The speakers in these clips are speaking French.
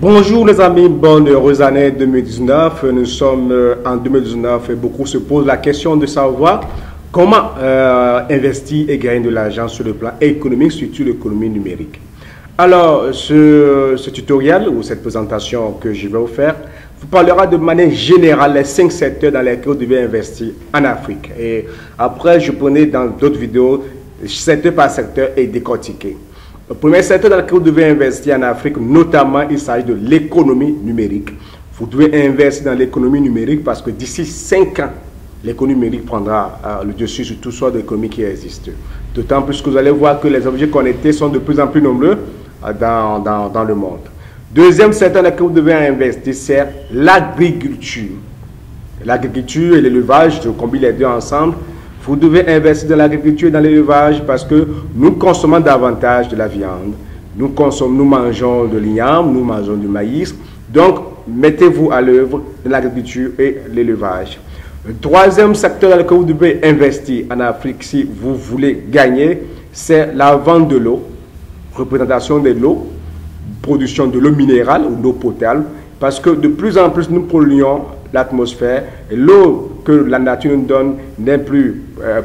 Bonjour les amis, bonne heureuse année 2019. Nous sommes en 2019 et beaucoup se posent la question de savoir comment investir et gagner de l'argent sur le plan économique, surtout l'économie numérique. Alors, ce tutoriel ou cette présentation que je vais vous faire vous parlera de manière générale les 5 secteurs dans lesquels vous devez investir en Afrique. Et après, je prenais dans d'autres vidéos secteur par secteur et décortiquer. Le premier secteur dans lequel vous devez investir en Afrique, notamment, il s'agit de l'économie numérique. Vous devez investir dans l'économie numérique parce que d'ici 5 ans, l'économie numérique prendra le dessus sur tout sorte d'économies qui existent. D'autant plus que vous allez voir que les objets connectés sont de plus en plus nombreux dans le monde. Deuxième secteur dans lequel vous devez investir, c'est l'agriculture. L'agriculture et l'élevage, je combine les deux ensemble. Vous devez investir dans l'agriculture et dans l'élevage parce que nous consommons davantage de la viande. Nous mangeons de l'igname, nous mangeons du maïs. Donc, mettez-vous à l'œuvre de l'agriculture et l'élevage. Le troisième secteur dans lequel vous devez investir en Afrique si vous voulez gagner, c'est la vente de l'eau, représentation de l'eau, production de l'eau minérale ou d'eau potable, parce que de plus en plus nous polluons l'atmosphère et l'eau que la nature nous donne n'est plus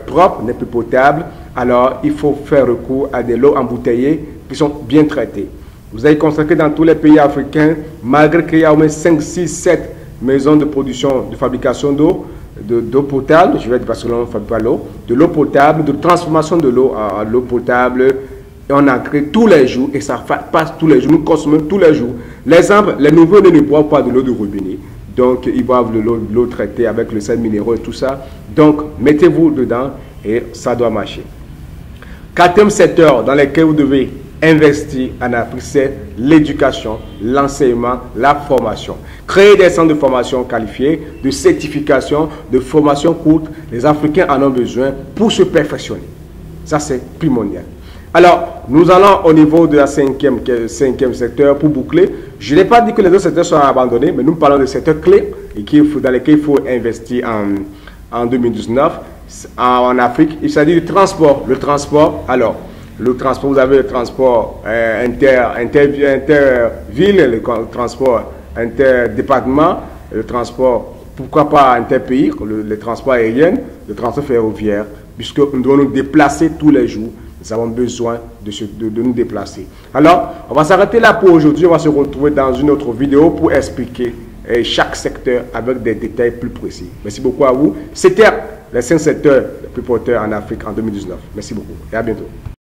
propre, n'est plus potable. Alors il faut faire recours à des eaux embouteillées qui sont bien traitées. Vous avez constaté que dans tous les pays africains, malgré qu'il y a au moins 5, 6, 7 maisons de production, de fabrication d'eau potable, je vais dire parce que l'on ne fabrique pas l'eau, de l'eau potable, de transformation de l'eau en l'eau potable, et on en crée tous les jours et ça passe tous les jours, nous consommons tous les jours. L'exemple, les nouveaux-nés ne boivent pas de l'eau de robinet. Donc, ils boivent de l'eau traitée avec le sel minéraux et tout ça. Donc, mettez-vous dedans et ça doit marcher. Quatrième secteur dans lequel vous devez investir en Afrique, c'est l'éducation, l'enseignement, la formation. Créer des centres de formation qualifiés, de certification, de formation courte. Les Africains en ont besoin pour se perfectionner. Ça, c'est primordial. Alors, nous allons au niveau de la cinquième secteur pour boucler. Je n'ai pas dit que les autres secteurs sont abandonnés, mais nous parlons de secteurs clés dans lesquels il faut investir en 2019 en Afrique. Il s'agit du transport. Le transport, alors, le transport, vous avez le transport interville, le transport interdépartement, le transport, pourquoi pas interpays, le transport aérien, le transport ferroviaire, puisque nous devons nous déplacer tous les jours. Nous avons besoin de nous déplacer. Alors, on va s'arrêter là pour aujourd'hui. On va se retrouver dans une autre vidéo pour expliquer chaque secteur avec des détails plus précis. Merci beaucoup à vous. C'était les 5 secteurs les plus porteurs en Afrique en 2019. Merci beaucoup et à bientôt.